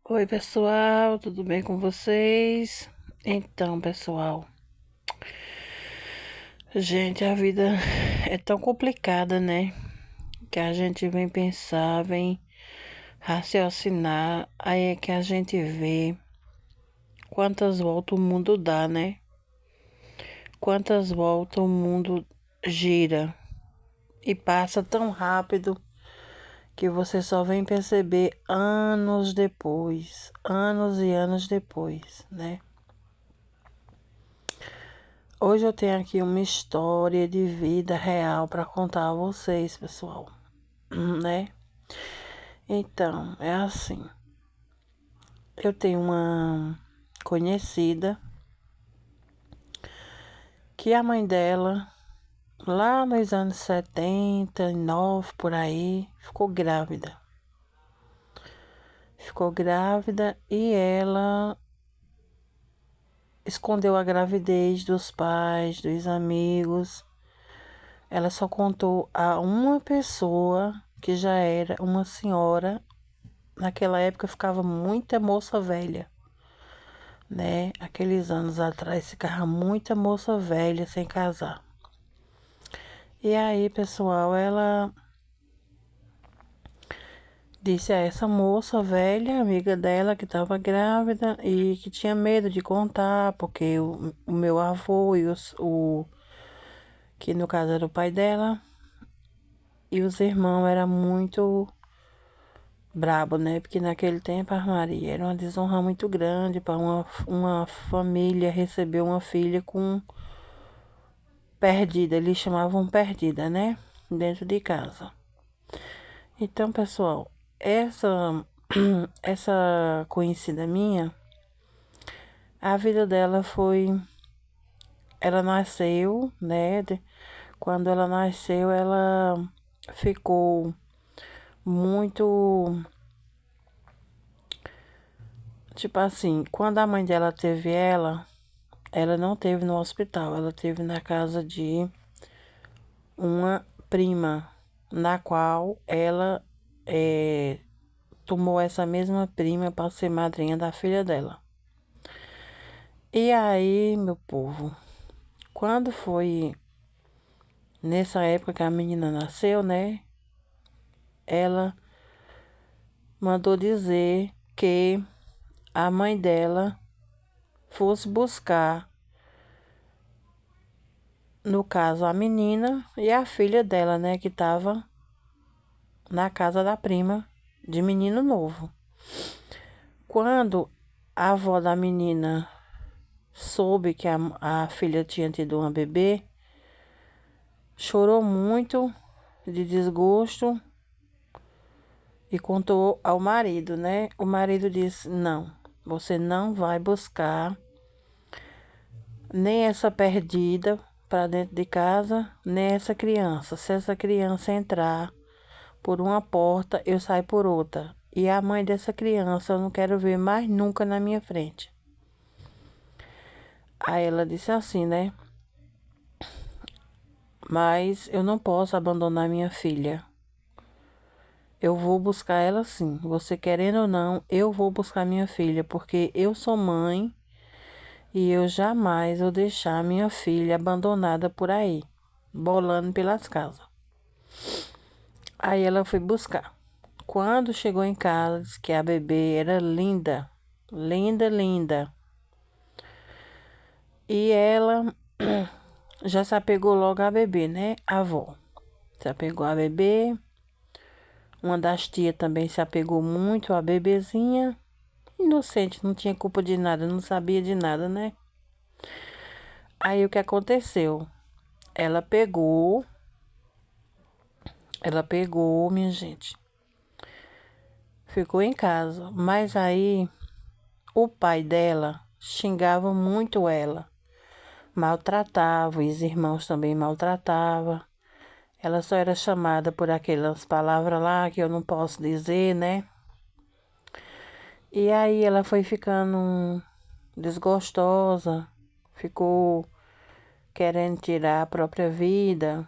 Oi, pessoal, tudo bem com vocês? Então, pessoal, gente, a vida é tão complicada, né? Que a gente vem pensar, vem raciocinar, aí é que a gente vê quantas voltas o mundo dá, né? Quantas voltas o mundo gira e passa tão rápido que você só vem perceber anos depois, anos e anos depois, né? Hoje eu tenho aqui uma história de vida real para contar a vocês, pessoal, né? Então, é assim. Eu tenho uma conhecida que a mãe dela, lá nos anos 79 por aí, ficou grávida. Ficou grávida e ela escondeu a gravidez dos pais, dos amigos. Ela só contou a uma pessoa que já era uma senhora. Naquela época ficava muita moça velha, né? Aqueles anos atrás ficava muita moça velha sem casar. E aí, pessoal, ela disse a essa moça velha, amiga dela, que estava grávida e que tinha medo de contar, porque o meu avô e que no caso era o pai dela, e os irmãos eram muito brabo, né? Porque naquele tempo, a Maria, era uma desonra muito grande para uma família receber uma filha com perdida. Eles chamavam perdida, né? Dentro de casa. Então, pessoal, essa conhecida minha, a vida dela foi. Ela nasceu, né? Quando ela nasceu, ela ficou muito. Tipo assim, quando a mãe dela teve ela não teve no hospital, ela teve na casa de uma prima, na qual ela tomou essa mesma prima para ser madrinha da filha dela. E aí, meu povo, quando foi nessa época que a menina nasceu, né? Ela mandou dizer que a mãe dela fosse buscar, no caso, a menina e a filha dela, né? Que estava na casa da prima de menino novo. Quando a avó da menina soube que a filha tinha tido uma bebê, chorou muito de desgosto e contou ao marido, né? O marido disse: Não, você não vai buscar nem essa perdida para dentro de casa, nem essa criança. Se essa criança entrar por uma porta, eu saio por outra. E a mãe dessa criança eu não quero ver mais nunca na minha frente. Aí ela disse assim, né? Mas eu não posso abandonar minha filha. Eu vou buscar ela sim. Você querendo ou não, eu vou buscar minha filha, porque eu sou mãe e eu jamais vou deixar minha filha abandonada por aí, bolando pelas casas. Aí ela foi buscar. Quando chegou em casa, disse que a bebê era linda, linda, linda. E ela já se apegou logo a bebê, né? A avó. Se apegou a bebê. Uma das tias também se apegou muito à bebezinha. Inocente, não tinha culpa de nada, não sabia de nada, né? Aí o que aconteceu? Ela pegou, minha gente, ficou em casa. Mas aí o pai dela xingava muito ela, maltratava, os irmãos também maltratavam. Ela só era chamada por aquelas palavras lá que eu não posso dizer, né? E aí ela foi ficando desgostosa, ficou querendo tirar a própria vida.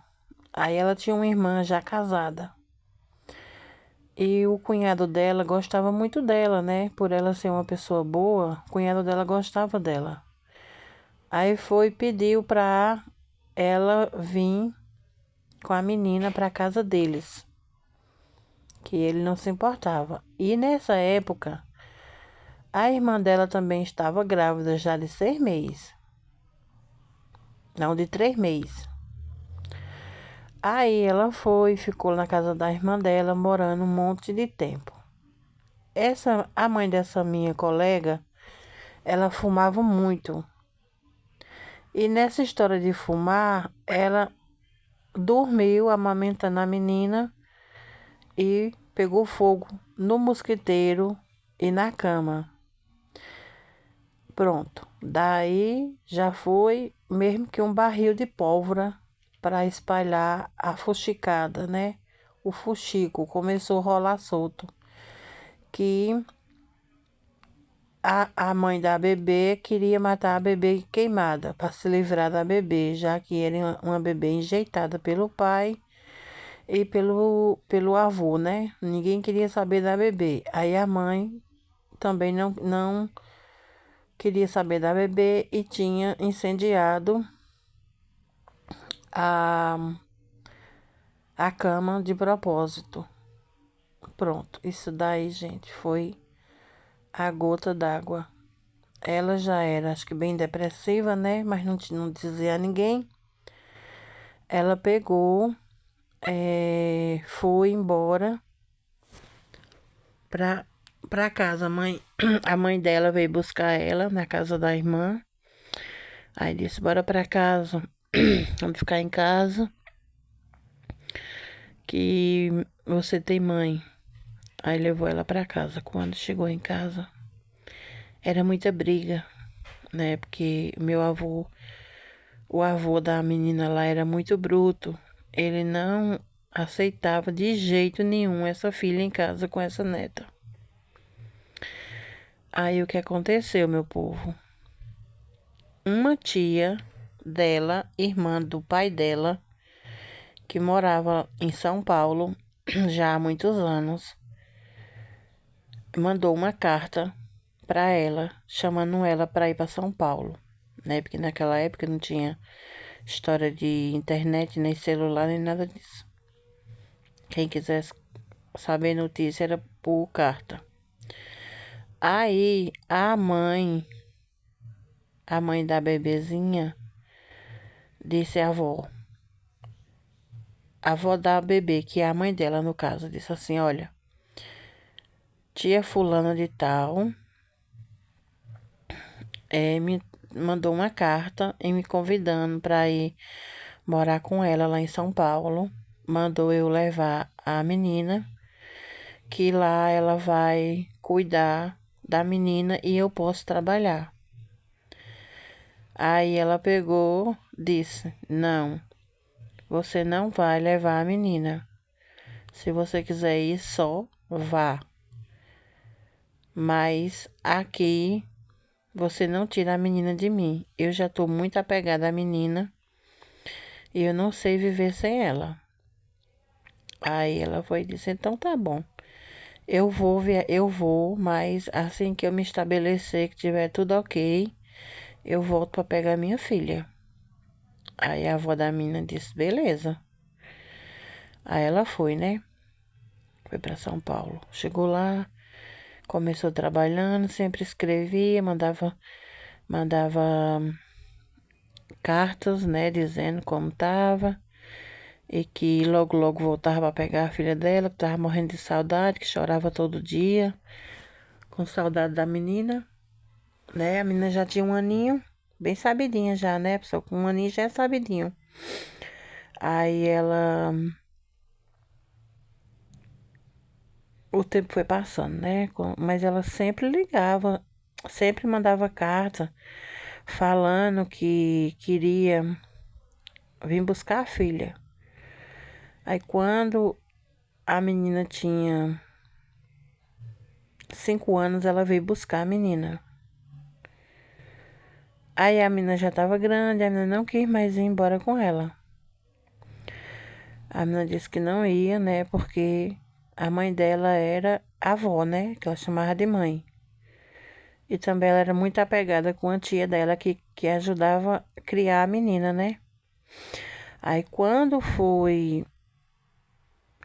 Aí ela tinha uma irmã já casada. E o cunhado dela gostava muito dela, né? Por ela ser uma pessoa boa, o cunhado dela gostava dela. Aí foi pediu pra ela vir com a menina pra casa deles, que ele não se importava. E nessa época, a irmã dela também estava grávida já de 6 meses. Não, de 3 meses. Aí ela foi, ficou na casa da irmã dela, morando um monte de tempo. A mãe dessa minha colega, ela fumava muito. E nessa história de fumar, ela dormiu amamentando a menina e pegou fogo no mosquiteiro e na cama. Pronto. Daí já foi mesmo que um barril de pólvora para espalhar a fuxicada, né? O fuxico começou a rolar solto. Que a mãe da bebê queria matar a bebê queimada para se livrar da bebê, já que era uma bebê enjeitada pelo pai e pelo avô, né? Ninguém queria saber da bebê. Aí a mãe também não queria saber da bebê e tinha incendiado a, a cama de propósito. Pronto, isso daí, gente, foi a gota d'água. Ela já era, acho que bem depressiva, né? Mas não dizia a ninguém. Ela pegou, foi embora pra casa. A mãe dela veio buscar ela na casa da irmã. Aí disse, bora pra casa. Vamos ficar em casa. Que você tem mãe. Aí levou ela pra casa. Quando chegou em casa, era muita briga, né? Porque o avô da menina lá era muito bruto. Ele não aceitava de jeito nenhum essa filha em casa com essa neta. Aí o que aconteceu, meu povo? Uma tia dela, irmã do pai dela, que morava em São Paulo já há muitos anos, mandou uma carta para ela, chamando ela para ir para São Paulo, né? Porque naquela época não tinha história de internet, nem celular, nem nada disso. Quem quisesse saber notícia era por carta. Aí a mãe da bebezinha, disse a avó da bebê, que é a mãe dela no caso, disse assim, olha, tia fulana de tal, me mandou uma carta e me convidando para ir morar com ela lá em São Paulo. Mandou eu levar a menina, que lá ela vai cuidar da menina e eu posso trabalhar. Aí ela pegou, disse: Não, você não vai levar a menina. Se você quiser ir só, vá. Mas aqui você não tira a menina de mim. Eu já tô muito apegada à menina e eu não sei viver sem ela. Aí ela foi e disse: Então tá bom. Eu vou, mas assim que eu me estabelecer, que tiver tudo ok, eu volto para pegar minha filha. Aí a avó da menina disse: Beleza. Aí ela foi, né? Foi para São Paulo. Chegou lá, começou trabalhando, sempre escrevia, mandava cartas, né, dizendo como tava e que logo logo voltava para pegar a filha dela, que tava morrendo de saudade, que chorava todo dia, com saudade da menina, né? A menina já tinha 1 aninho, bem sabidinha já, né? A pessoa com 1 aninho já é sabidinho. Aí o tempo foi passando, né? Mas ela sempre ligava, sempre mandava carta falando que queria vir buscar a filha. Aí quando a menina tinha 5 anos, ela veio buscar a menina. Aí a menina já tava grande, a menina não quis mais ir embora com ela. A menina disse que não ia, né? Porque a mãe dela era avó, né? Que ela chamava de mãe. E também ela era muito apegada com a tia dela que ajudava a criar a menina, né? Aí quando foi,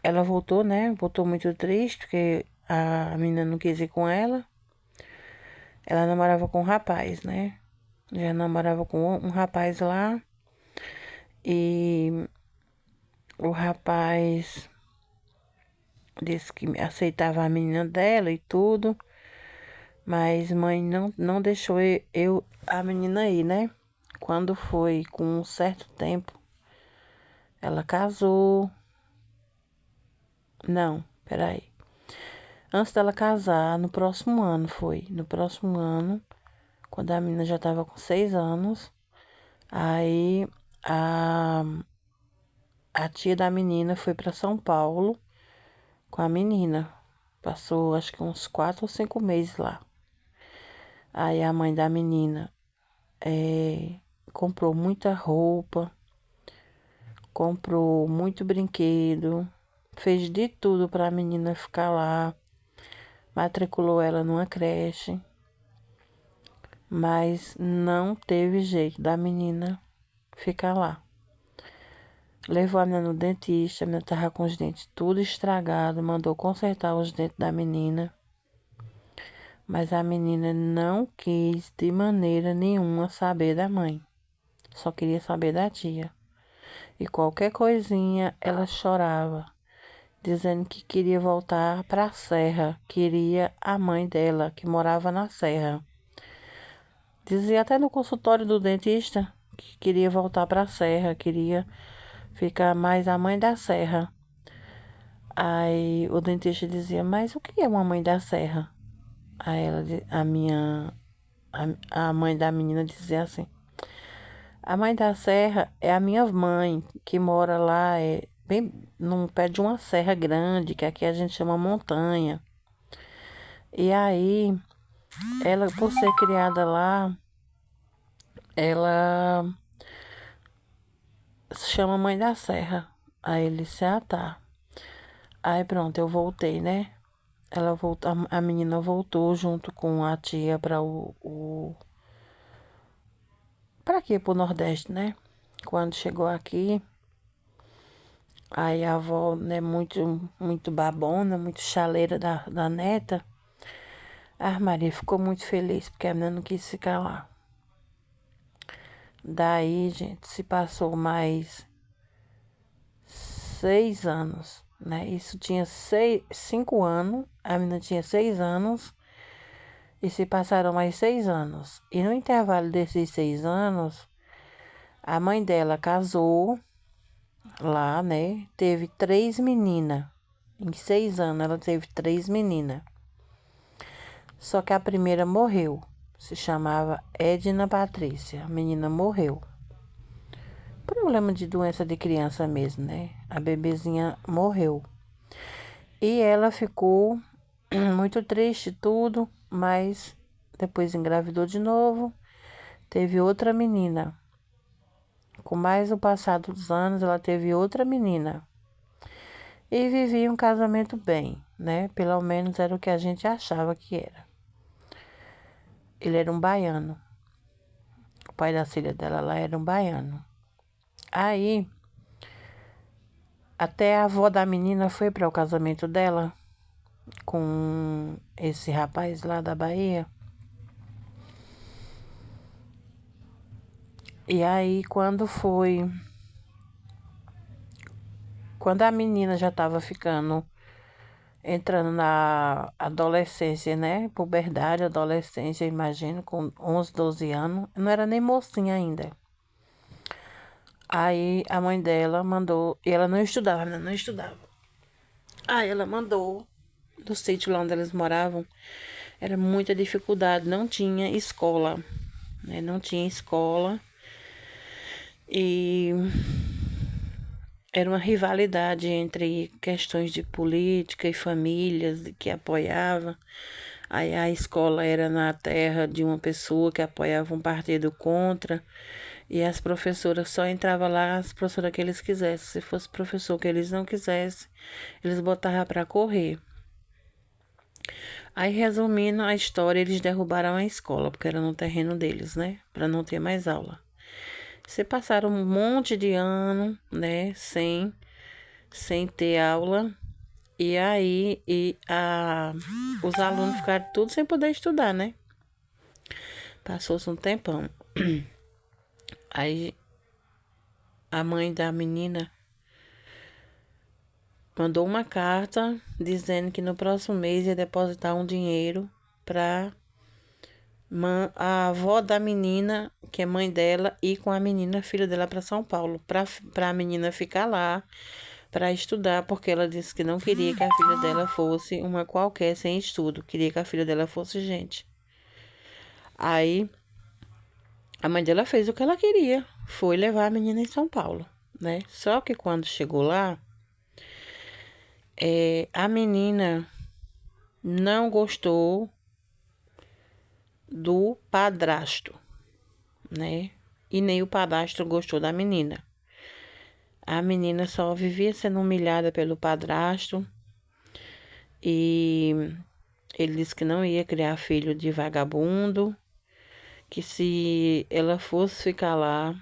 ela voltou, né? Voltou muito triste, porque a menina não quis ir com ela. Ela namorava com um rapaz, né? Já namorava com um rapaz lá. E o rapaz disse que aceitava a menina dela e tudo. Mas mãe não deixou a menina ir, né? Quando foi com um certo tempo, ela casou. Não, peraí. Antes dela casar, no próximo ano foi. No próximo ano, quando a menina já estava com 6 anos, aí a, a tia da menina foi para São Paulo com a menina. Passou acho que uns 4 ou 5 meses lá. Aí a mãe da menina comprou muita roupa, comprou muito brinquedo, fez de tudo para a menina ficar lá, matriculou ela numa creche, mas não teve jeito da menina ficar lá. Levou a menina no dentista, a menina tava com os dentes tudo estragado, mandou consertar os dentes da menina, mas a menina não quis de maneira nenhuma saber da mãe, só queria saber da tia. E qualquer coisinha ela chorava, dizendo que queria voltar para a serra, queria a mãe dela, que morava na serra. Dizia até no consultório do dentista que queria voltar para a serra, queria ficar mais a mãe da serra. Aí o dentista dizia, mas o que é uma mãe da serra? Aí a mãe da menina dizia assim, a mãe da serra é a minha mãe, que mora lá, bem num pé de uma serra grande, que aqui a gente chama montanha. E aí, ela, por ser criada lá, ela se chama Mãe da Serra. Aí ele disse, ah, tá. Aí pronto, eu voltei, né? Ela voltou, a menina voltou junto com a tia para para aqui, pro Nordeste, né? Quando chegou aqui, aí a avó, né, muito babona, muito chaleira da neta. A Maria ficou muito feliz porque a menina não quis ficar lá. Daí, gente, se passou mais 6 anos, né? Isso tinha 5 anos, a menina tinha 6 anos e se passaram mais 6 anos. E no intervalo desses 6 anos, a mãe dela casou lá, né? Teve 3 meninas. Em 6 anos ela teve 3 meninas. Só que a primeira morreu. Se chamava Edna Patrícia. A menina morreu. Problema de doença de criança mesmo, né? A bebezinha morreu. E ela ficou muito triste, tudo, mas depois engravidou de novo. Teve outra menina. Com mais o passar dos anos, ela teve outra menina. E vivia um casamento bem, né? Pelo menos era o que a gente achava que era. Ele era um baiano. O pai da filha dela lá era um baiano. Aí, até a avó da menina foi para o casamento dela com esse rapaz lá da Bahia. E aí, quando a menina já estava entrando na adolescência, né? Puberdade, adolescência, imagino, com 11, 12 anos. Não era nem mocinha ainda. Aí a mãe dela mandou, e ela não estudava, né? Não estudava. Aí ela mandou do sítio lá onde eles moravam. Era muita dificuldade, não tinha escola, né? Não tinha escola. E era uma rivalidade entre questões de política e famílias que apoiavam. Aí a escola era na terra de uma pessoa que apoiava um partido contra. E as professoras só entravam lá, as professoras que eles quisessem. Se fosse professor que eles não quisessem, eles botavam para correr. Aí, resumindo a história, eles derrubaram a escola, porque era no terreno deles, né? Para não ter mais aula. Se passaram um monte de ano, né? Sem ter aula. E aí, os alunos ficaram tudo sem poder estudar, né? Passou-se um tempão. Aí, a mãe da menina mandou uma carta dizendo que no próximo mês ia depositar um dinheiro para a avó da menina, que é mãe dela, ir com a menina, filha dela, para São Paulo, para a menina ficar lá para estudar, porque ela disse que não queria que a filha dela fosse uma qualquer sem estudo, queria que a filha dela fosse gente. Aí a mãe dela fez o que ela queria, foi levar a menina em São Paulo, né? Só que quando chegou lá, a menina não gostou do padrasto, né? E nem o padrasto gostou da menina. A menina só vivia sendo humilhada pelo padrasto e ele disse que não ia criar filho de vagabundo, que se ela fosse ficar lá,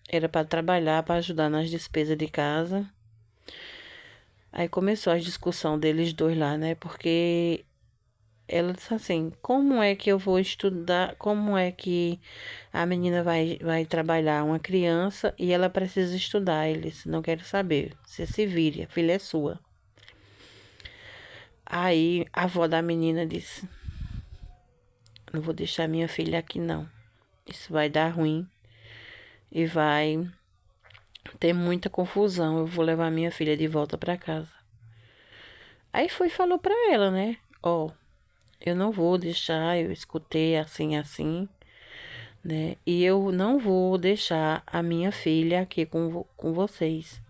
era para trabalhar, para ajudar nas despesas de casa. Aí começou a discussão deles dois lá, né? Porque ela disse assim: como é que eu vou estudar? Como é que a menina vai trabalhar uma criança e ela precisa estudar? Ele disse: não quero saber. Você se vire, a filha é sua. Aí a avó da menina disse: não vou deixar minha filha aqui, não. Isso vai dar ruim e vai ter muita confusão. Eu vou levar minha filha de volta para casa. Aí foi e falou para ela, né? Ó, eu não vou deixar, eu escutei assim, assim, né? E eu não vou deixar a minha filha aqui com vocês.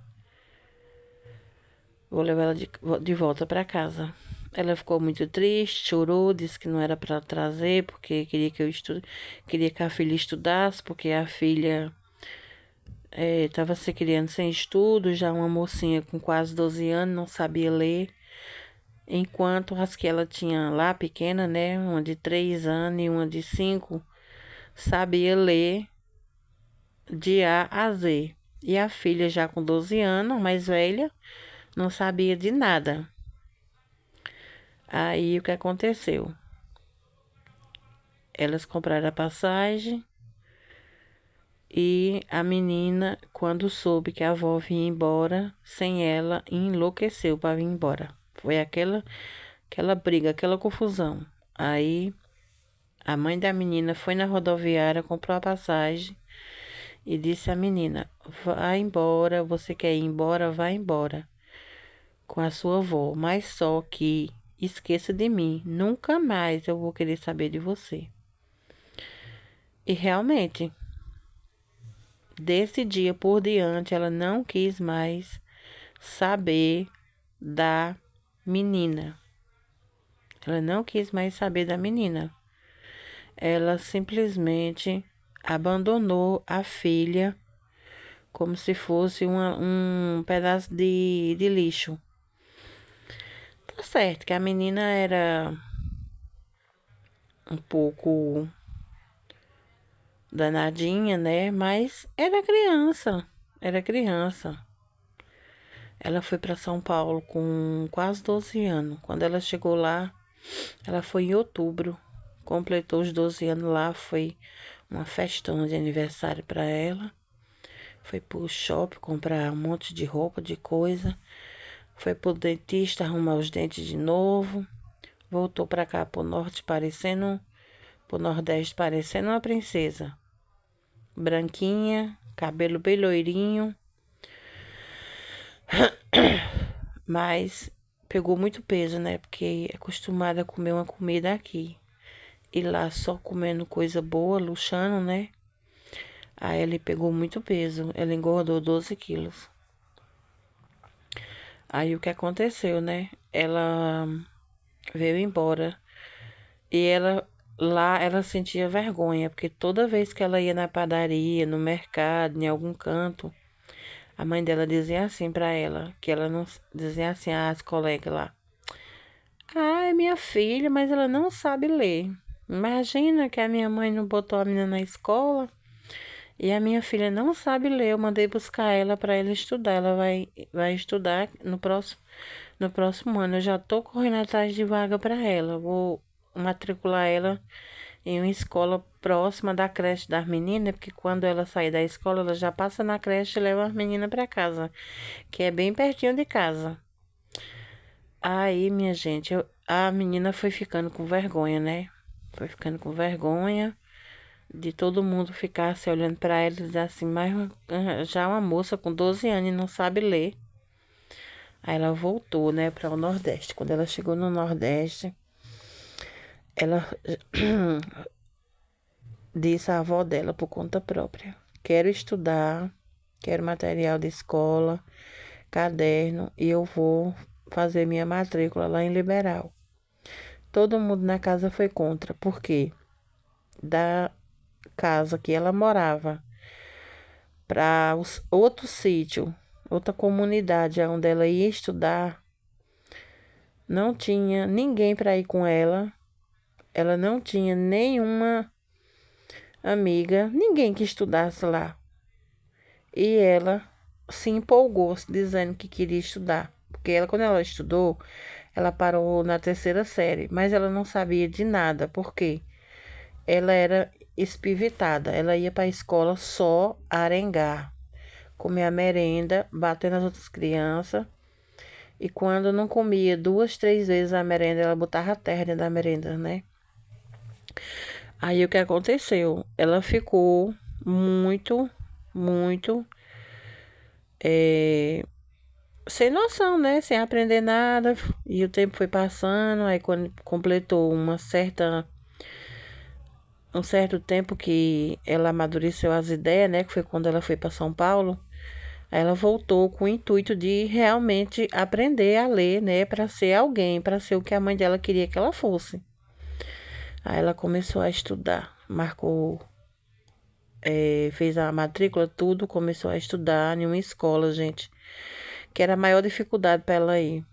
Vou levar ela de volta para casa. Ela ficou muito triste, chorou, disse que não era para trazer, porque queria que eu queria que a filha estudasse, porque a filha estava se criando sem estudo, já uma mocinha com quase 12 anos, não sabia ler. Enquanto as que ela tinha lá pequena, né, uma de 3 anos e uma de 5, sabia ler de A a Z. E a filha já com 12 anos, mais velha, não sabia de nada. Aí o que aconteceu? Elas compraram a passagem e a menina, quando soube que a avó vinha embora, sem ela, enlouqueceu para vir embora. Foi aquela briga, aquela confusão. Aí a mãe da menina foi na rodoviária, comprou a passagem e disse à menina: vai embora, você quer ir embora? Vai embora com a sua avó, mas só que esqueça de mim, nunca mais eu vou querer saber de você. E realmente, desse dia por diante, ela não quis mais saber da menina. Ela não quis mais saber da menina. Ela simplesmente abandonou a filha como se fosse um pedaço de lixo. Tá certo que a menina era um pouco danadinha, né? Mas era criança, era criança. Ela foi para São Paulo com quase 12 anos. Quando ela chegou lá, ela foi em outubro. Completou os 12 anos lá, foi uma festona de aniversário para ela. Foi pro shopping comprar um monte de roupa, de coisa. Foi pro dentista arrumar os dentes de novo. Voltou para cá pro norte pro nordeste parecendo uma princesa. Branquinha, cabelo bem loirinho. Mas pegou muito peso, né? Porque é acostumada a comer uma comida aqui. E lá só comendo coisa boa, luxando, né? Aí ele pegou muito peso. Ela engordou 12 quilos. Aí o que aconteceu, né? Ela veio embora. E ela lá ela sentia vergonha, porque toda vez que ela ia na padaria, no mercado, em algum canto, a mãe dela dizia assim pra ela, que ela não dizia assim às colegas lá. Ah, é minha filha, mas ela não sabe ler. Imagina que a minha mãe não botou a menina na escola e a minha filha não sabe ler. Eu mandei buscar ela para ela estudar. Ela vai estudar no próximo ano. Eu já tô correndo atrás de vaga para ela. Vou matricular ela em uma escola próxima da creche das meninas, porque quando ela sair da escola, ela já passa na creche e leva as meninas para casa, que é bem pertinho de casa. Aí, minha gente, a menina foi ficando com vergonha, né? Foi ficando com vergonha de todo mundo ficar se olhando pra ela e dizer assim, mas já uma moça com 12 anos e não sabe ler. Aí ela voltou, né, para o Nordeste. Quando ela chegou no Nordeste, ela disse à avó dela por conta própria: quero estudar, quero material de escola, caderno e eu vou fazer minha matrícula lá em Liberal. Todo mundo na casa foi contra, porque da casa que ela morava para outro sítio, outra comunidade onde ela ia estudar, não tinha ninguém para ir com ela. Ela não tinha nenhuma amiga, ninguém que estudasse lá. E ela se empolgou, dizendo que queria estudar. Porque ela, quando ela estudou, ela parou na terceira série, mas ela não sabia de nada. Por quê? Ela era espivitada. Ela ia para a escola só arengar, comer a merenda, bater nas outras crianças. E quando não comia 2, 3 vezes a merenda, ela botava a terra dentro da merenda, né? Aí o que aconteceu? Ela ficou muito, muito sem noção, né? Sem aprender nada. E o tempo foi passando. Aí quando completou um certo tempo que ela amadureceu as ideias, né? Que foi quando ela foi para São Paulo. Aí ela voltou com o intuito de realmente aprender a ler, né? Para ser alguém, para ser o que a mãe dela queria que ela fosse. Aí ela começou a estudar, fez a matrícula, tudo, começou a estudar em uma escola, gente, que era a maior dificuldade para ela ir.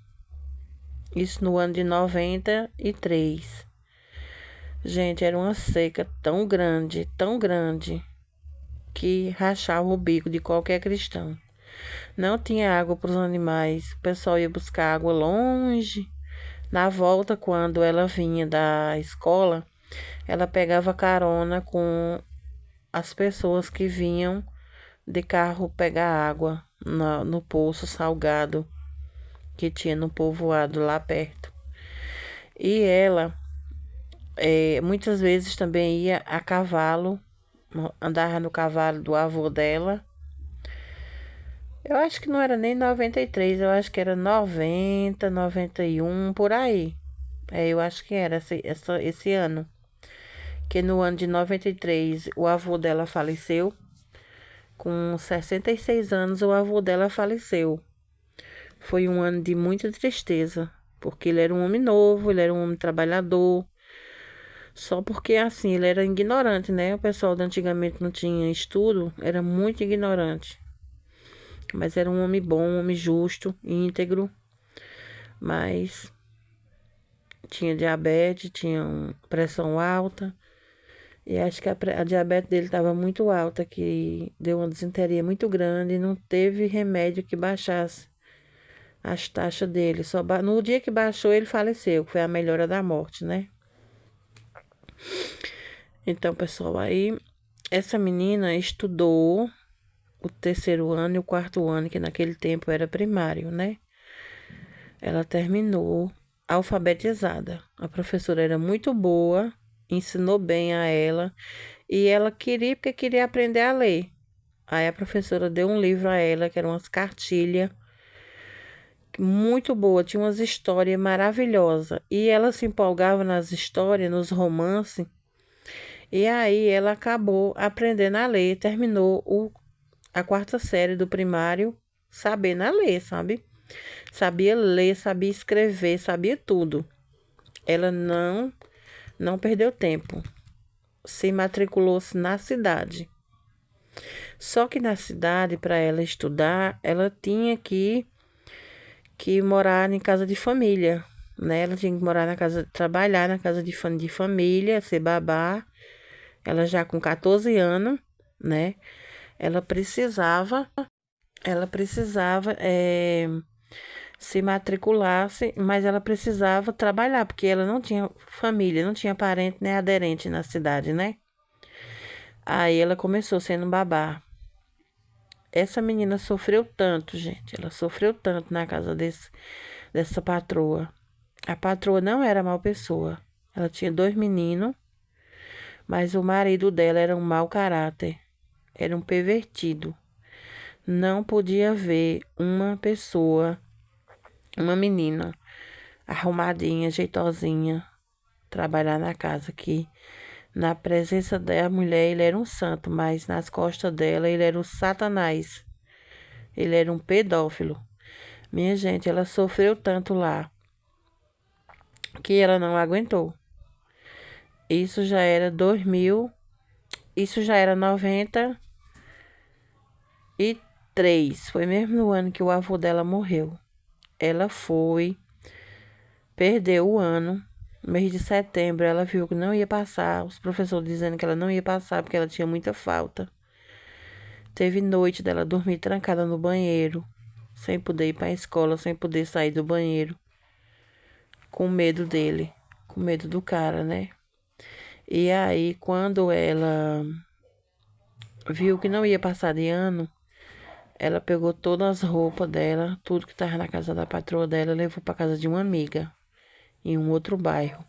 Isso no ano de 93. Gente, era uma seca tão grande, que rachava o bico de qualquer cristão. Não tinha água para os animais. O pessoal ia buscar água longe. Na volta, quando ela vinha da escola, ela pegava carona com as pessoas que vinham de carro pegar água no poço salgado que tinha no povoado lá perto. E ela muitas vezes também ia a cavalo, andava no cavalo do avô dela. Eu acho que não era nem 93, eu acho que era 90, 91, por aí. Eu acho que era esse ano. Que no ano de 93 o avô dela faleceu. Com 66 anos, o avô dela faleceu. Foi um ano de muita tristeza, porque ele era um homem novo, ele era um homem trabalhador. Só porque assim, ele era ignorante, né? O pessoal de antigamente não tinha estudo, era muito ignorante. Mas era um homem bom, um homem justo, íntegro. Mas tinha diabetes, tinha pressão alta. E acho que a diabetes dele estava muito alta, que deu uma desinteria muito grande e não teve remédio que baixasse as taxas dele. No dia que baixou, ele faleceu, que foi a melhora da morte, né? Então, pessoal, aí essa menina estudou o terceiro ano e o quarto ano, que naquele tempo era primário, né? Ela terminou alfabetizada. A professora era muito boa, ensinou bem a ela e ela queria, porque queria aprender a ler. Aí a professora deu um livro a ela, que eram umas cartilhas, muito boa, tinha umas histórias maravilhosas. E ela se empolgava nas histórias, nos romances. E aí ela acabou aprendendo a ler, terminou a quarta série do primário sabendo a ler, sabe? Sabia ler, sabia escrever, sabia tudo. Ela não perdeu tempo. Se matriculou-se na cidade. Só que na cidade, para ela estudar, ela tinha que morar em casa de família, né? Ela tinha que morar na casa, trabalhar na casa de família, ser babá. Ela já com 14 anos, né? Ela precisava, ela precisava se matriculasse, mas ela precisava trabalhar, porque ela não tinha família, não tinha parente nem aderente na cidade, né? Aí ela começou sendo babá. Essa menina sofreu tanto, gente. Ela sofreu tanto na casa dessa patroa. A patroa não era mal pessoa. Ela tinha 2 meninos, mas o marido dela era um mau caráter. Era um pervertido. Não podia ver uma pessoa, uma menina arrumadinha, jeitosinha, trabalhar na casa, que na presença da mulher ele era um santo, mas nas costas dela ele era o Satanás. Ele era um pedófilo. Minha gente, ela sofreu tanto lá que ela não aguentou. Isso já era 2000, isso já era 93. Foi mesmo no ano que o avô dela morreu. Ela foi, perdeu o ano. No mês de setembro, ela viu que não ia passar. Os professores dizendo que ela não ia passar porque ela tinha muita falta. Teve noite dela dormir trancada no banheiro, sem poder ir para a escola, sem poder sair do banheiro, com medo dele, com medo do cara, né? E aí, quando ela viu que não ia passar de ano, ela pegou todas as roupas dela, tudo que estava na casa da patroa dela, levou para casa de uma amiga, em um outro bairro.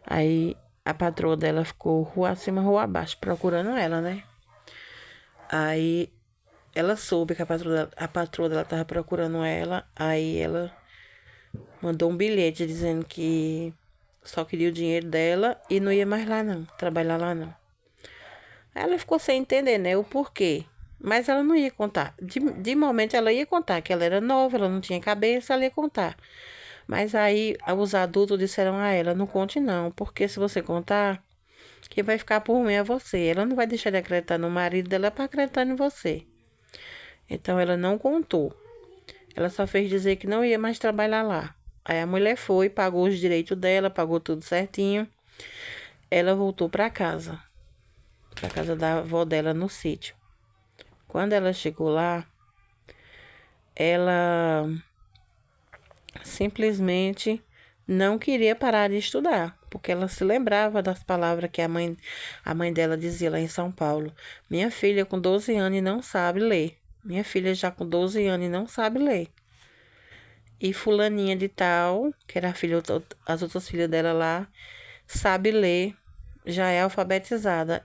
Aí a patroa dela ficou rua acima, rua abaixo, procurando ela, né? Aí ela soube que a patroa dela estava procurando ela, aí ela mandou um bilhete dizendo que só queria o dinheiro dela e não ia mais lá não, trabalhar lá não. Aí ela ficou sem entender, né, o porquê. Mas ela não ia contar. De momento ela ia contar que ela era nova, ela não tinha cabeça, ela ia contar. Mas aí os adultos disseram a ela, não conte não, porque se você contar, quem vai ficar por mim é você. Ela não vai deixar de acreditar no marido dela para acreditar em você. Então ela não contou. Ela só fez dizer que não ia mais trabalhar lá. Aí a mulher foi, pagou os direitos dela, pagou tudo certinho. Ela voltou para casa da avó dela no sítio. Quando ela chegou lá, ela simplesmente não queria parar de estudar, porque ela se lembrava das palavras que a mãe dela dizia lá em São Paulo. Minha filha com 12 anos e não sabe ler. Minha filha já com 12 anos e não sabe ler. E fulaninha de tal, que era a filha, as outras filhas dela lá, sabe ler, já é alfabetizada.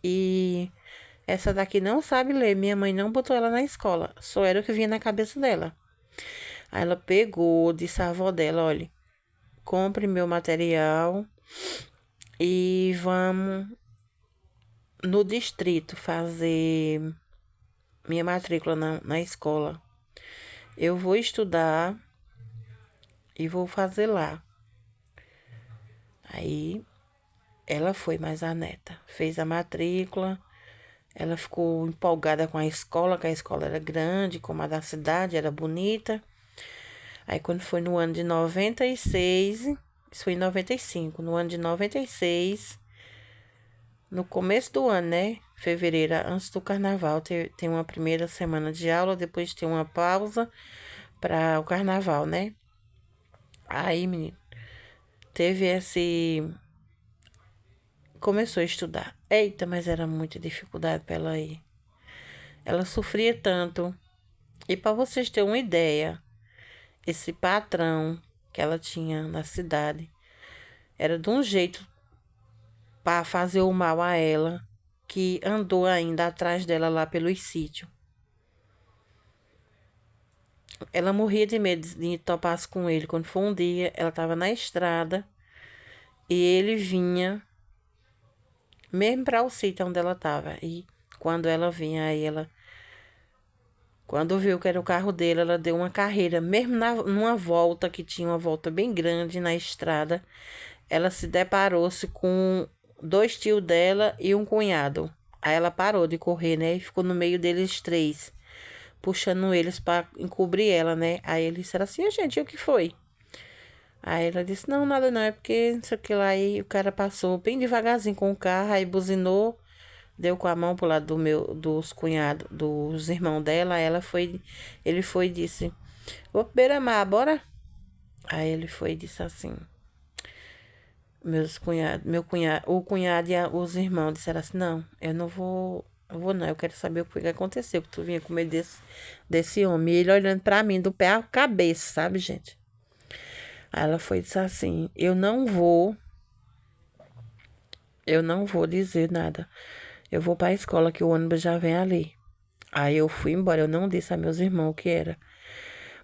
E essa daqui não sabe ler. Minha mãe não botou ela na escola. Só era o que vinha na cabeça dela. Aí ela pegou, disse à avó dela, olha, compre meu material e vamos no distrito fazer minha matrícula na escola. Eu vou estudar e vou fazer lá. Aí ela foi mais a neta, fez a matrícula. Ela ficou empolgada com a escola, que a escola era grande, como a da cidade, era bonita. Aí quando foi no ano de 96, isso foi em 95, no ano de 96, no começo do ano, né? Fevereiro, antes do carnaval, tem uma primeira semana de aula, depois tem uma pausa para o carnaval, né? Aí, menino, teve esse. Começou a estudar. Eita, mas era muita dificuldade para ela ir. Ela sofria tanto. E para vocês terem uma ideia, esse patrão que ela tinha na cidade era de um jeito para fazer o mal a ela, que andou ainda atrás dela lá pelos sítios. Ela morria de medo de topasse com ele. Quando foi um dia, ela estava na estrada e ele vinha mesmo para o sítio onde ela estava. E quando ela vinha, aí ela, quando viu que era o carro dele, ela deu uma carreira, mesmo numa volta que tinha uma volta bem grande na estrada. ela se deparou-se com dois tios dela e um cunhado. Aí ela parou de correr, né? E ficou no meio deles três, puxando eles para encobrir ela, né? Aí eles disseram assim: gente, e o que foi? Aí ela disse: não, nada não, é porque não sei o que lá. Aí o cara passou bem devagarzinho com o carro, aí buzinou, deu com a mão pro lado dos cunhados, dos irmãos dela. Aí ele foi e disse: ô, Beira-Mar, bora? Aí ele foi e disse assim: o cunhado e os irmãos disseram assim: não, eu vou não, eu quero saber o que foi que aconteceu, que tu vinha com medo desse homem. E ele olhando pra mim do pé à cabeça, sabe, gente? Aí ela foi e disse assim: eu não vou dizer nada. Eu vou pra escola que o ônibus já vem ali. Aí eu fui embora, eu não disse a meus irmãos o que era.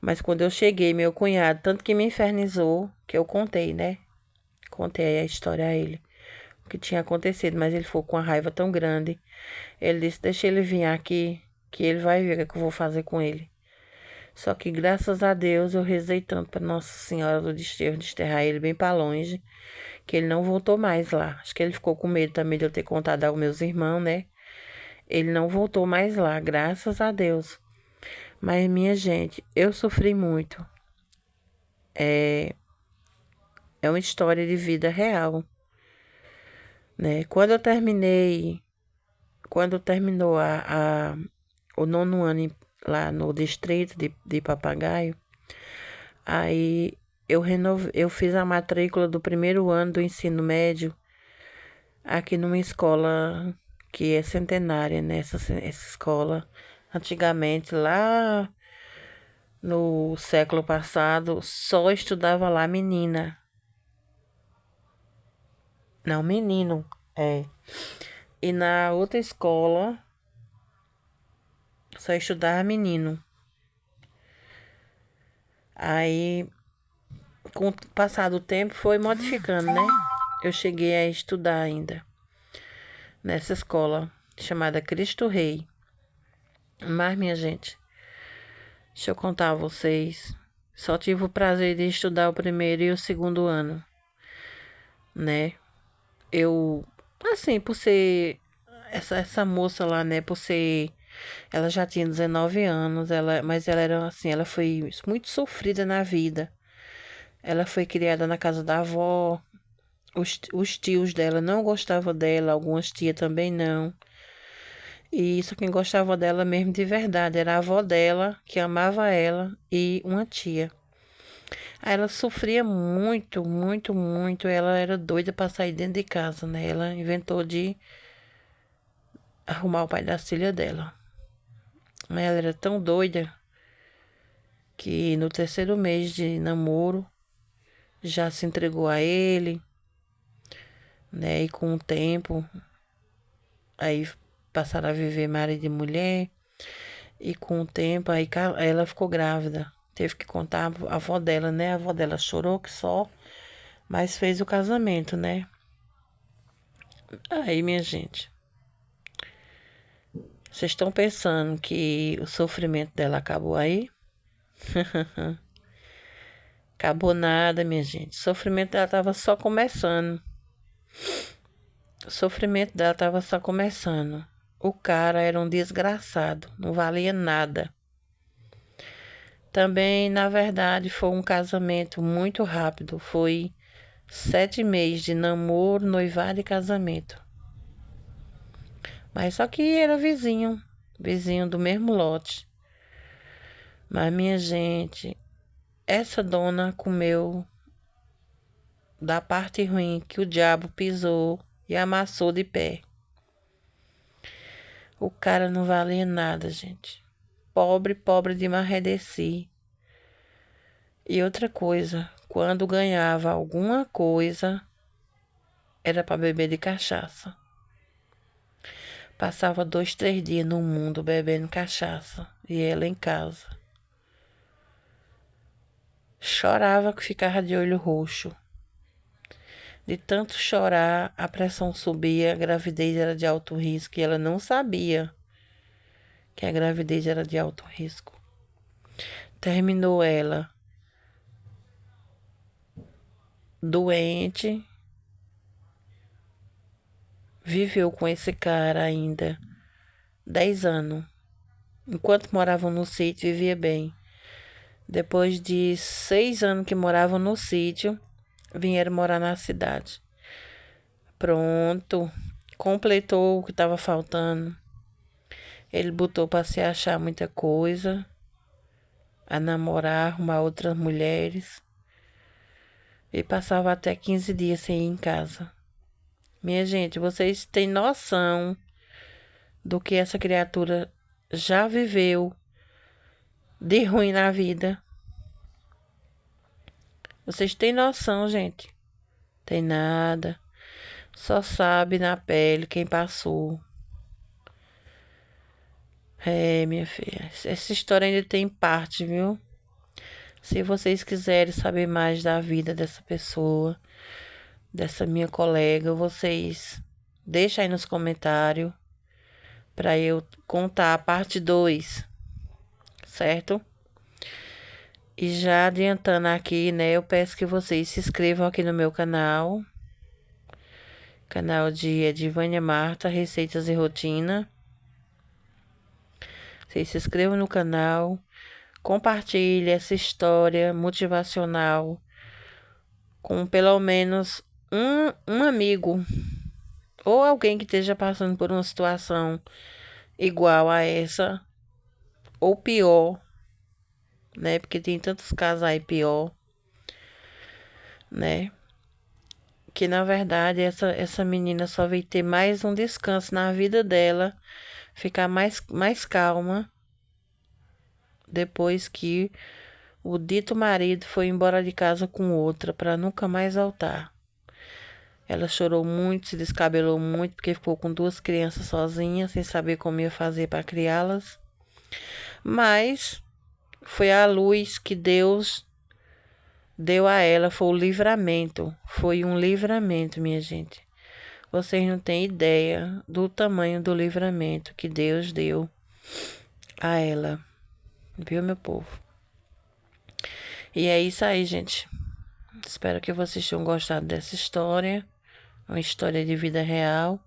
Mas quando eu cheguei, meu cunhado, tanto que me infernizou, que eu contei, né? Contei a história a ele, o que tinha acontecido, mas ele ficou com uma raiva tão grande. Ele disse: deixa ele vir aqui, que ele vai ver o que eu vou fazer com ele. Só que graças a Deus eu rezei tanto para Nossa Senhora do Desterro desterrar ele bem para longe, que ele não voltou mais lá. Acho que ele ficou com medo também de eu ter contado aos meus irmãos, né? Ele não voltou mais lá, graças a Deus. Mas, minha gente, eu sofri muito. É, é uma história de vida real, né? Quando terminou o nono ano lá no distrito de Papagaio, aí eu fiz a matrícula do primeiro ano do ensino médio aqui numa escola que é centenária, né? Essa escola, antigamente, lá no século passado, só estudava lá menina. Não, menino, é. E na outra escola, só estudava menino. Aí, com o passar do tempo, foi modificando, né? Eu cheguei a estudar ainda nessa escola chamada Cristo Rei. Mas, minha gente, deixa eu contar a vocês. Só tive o prazer de estudar o primeiro e o segundo ano, né? Eu, assim, por ser essa moça lá, né? Por ser. Ela já tinha 19 anos, mas ela era assim, ela foi muito sofrida na vida. Ela foi criada na casa da avó. Os tios dela não gostavam dela, algumas tias também não. E isso quem gostava dela mesmo de verdade era a avó dela, que amava ela, e uma tia. Aí ela sofria muito, muito, muito. Ela era doida para sair dentro de casa, né? Ela inventou de arrumar o pai da filha dela. Mas ela era tão doida que no terceiro mês de namoro já se entregou a ele, né? E com o tempo, aí passaram a viver marido e mulher. E com o tempo, aí ela ficou grávida. Teve que contar a avó dela, né? A avó dela chorou que só, mas fez o casamento, né? Aí, minha gente, vocês estão pensando que o sofrimento dela acabou aí? Acabou nada, minha gente. O sofrimento dela estava só começando. O sofrimento dela estava só começando. O cara era um desgraçado, não valia nada. Também, na verdade, foi um casamento muito rápido. Foi 7 meses de namoro, noivado e casamento. Mas só que era vizinho, vizinho do mesmo lote. Mas, minha gente, essa dona comeu da parte ruim que o diabo pisou e amassou de pé. O cara não valia nada, gente. Pobre, pobre de marredeci. E outra coisa, quando ganhava alguma coisa, era para beber de cachaça. Passava 2, 3 dias no mundo bebendo cachaça e ela em casa. Chorava que ficava de olho roxo. De tanto chorar, a pressão subia, a gravidez era de alto risco e ela não sabia que a gravidez era de alto risco. Terminou ela doente, viveu com esse cara ainda 10 anos. Enquanto moravam no sítio, vivia bem. Depois de 6 anos que moravam no sítio, vieram morar na cidade. Pronto, completou o que estava faltando. Ele botou para se achar muita coisa, a namorar, arrumar outras mulheres. E passava até 15 dias sem ir em casa. Minha gente, vocês têm noção do que essa criatura já viveu de ruim na vida? Vocês têm noção, gente? Tem nada. Só sabe na pele quem passou. É, minha filha, essa história ainda tem parte, viu? Se vocês quiserem saber mais da vida dessa pessoa, dessa minha colega, vocês deixem aí nos comentários para eu contar a parte 2, certo? E já adiantando aqui, né, eu peço que vocês se inscrevam aqui no meu canal de Edivânia Marta, Receitas e Rotina. Vocês se inscrevam no canal, compartilhem essa história motivacional com pelo menos um amigo ou alguém que esteja passando por uma situação igual a essa ou pior, né? Porque tem tantos casos aí pior, né? Que na verdade essa menina só veio ter mais um descanso na vida dela, ficar mais calma depois que o dito marido foi embora de casa com outra para nunca mais voltar. Ela chorou muito, se descabelou muito porque ficou com 2 crianças sozinha, sem saber como ia fazer para criá-las. Mas foi a luz que Deus deu a ela, foi o livramento. Foi um livramento, minha gente. Vocês não têm ideia do tamanho do livramento que Deus deu a ela. Viu, meu povo? E é isso aí, gente. Espero que vocês tenham gostado dessa história. Uma história de vida real,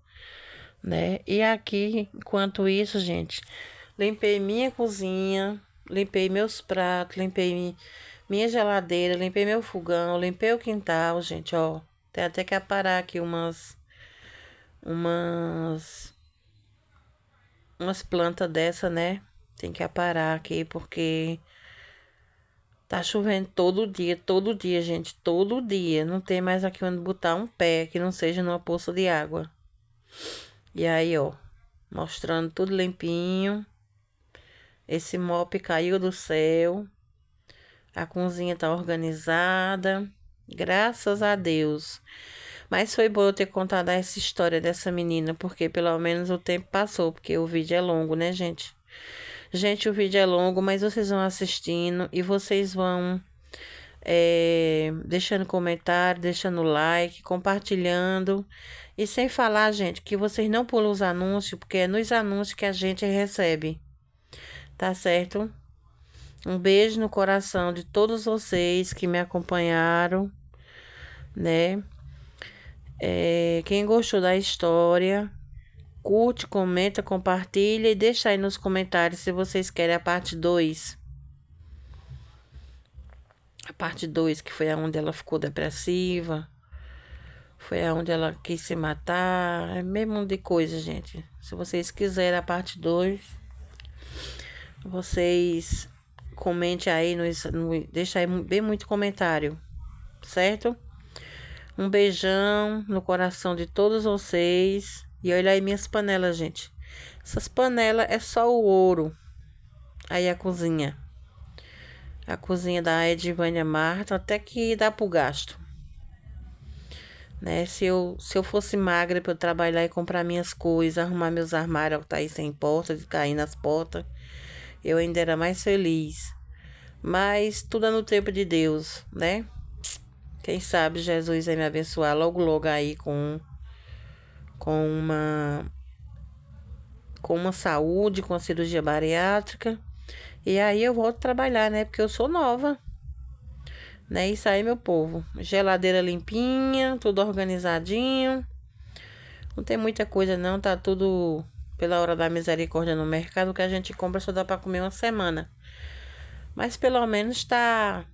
né? E aqui, enquanto isso, gente, limpei minha cozinha, limpei meus pratos, limpei minha geladeira, limpei meu fogão, limpei o quintal, gente, ó. Tem até que aparar aqui umas plantas dessa, né? Tem que aparar aqui porque tá chovendo todo dia, gente, todo dia. Não tem mais aqui onde botar um pé que não seja numa poça de água. E aí, ó, mostrando tudo limpinho. Esse mop caiu do céu. A cozinha tá organizada. Graças a Deus. Mas foi bom eu ter contado essa história dessa menina, porque pelo menos o tempo passou, porque o vídeo é longo, né, gente? Gente, o vídeo é longo, mas vocês vão assistindo e vocês vão deixando comentário, deixando like, compartilhando. E sem falar, gente, que vocês não pulam os anúncios, porque é nos anúncios que a gente recebe. Tá certo? Um beijo no coração de todos vocês que me acompanharam, né? Quem gostou da história, curte, comenta, compartilha e deixa aí nos comentários se vocês querem a parte 2. A parte 2, que foi aonde ela ficou depressiva. Foi aonde ela quis se matar. É mesmo de coisa, gente. Se vocês quiserem a parte 2, vocês comente aí, deixa aí bem muito comentário, certo? Um beijão no coração de todos vocês. E olha aí minhas panelas, gente. Essas panelas é só o ouro. Aí a cozinha. A cozinha da Edivânia Marta, até que dá pro gasto. Né? Se eu fosse magra para eu trabalhar e comprar minhas coisas, arrumar meus armários que tá aí sem porta, de cair nas portas, eu ainda era mais feliz. Mas tudo é no tempo de Deus, né? Quem sabe Jesus vai me abençoar logo logo aí com uma saúde, com a cirurgia bariátrica. E aí eu volto a trabalhar, né? Porque eu sou nova. Né? Isso aí, meu povo. Geladeira limpinha, tudo organizadinho. Não tem muita coisa não, tá tudo pela hora da misericórdia no mercado, que a gente compra só dá para comer uma semana. Mas pelo menos tá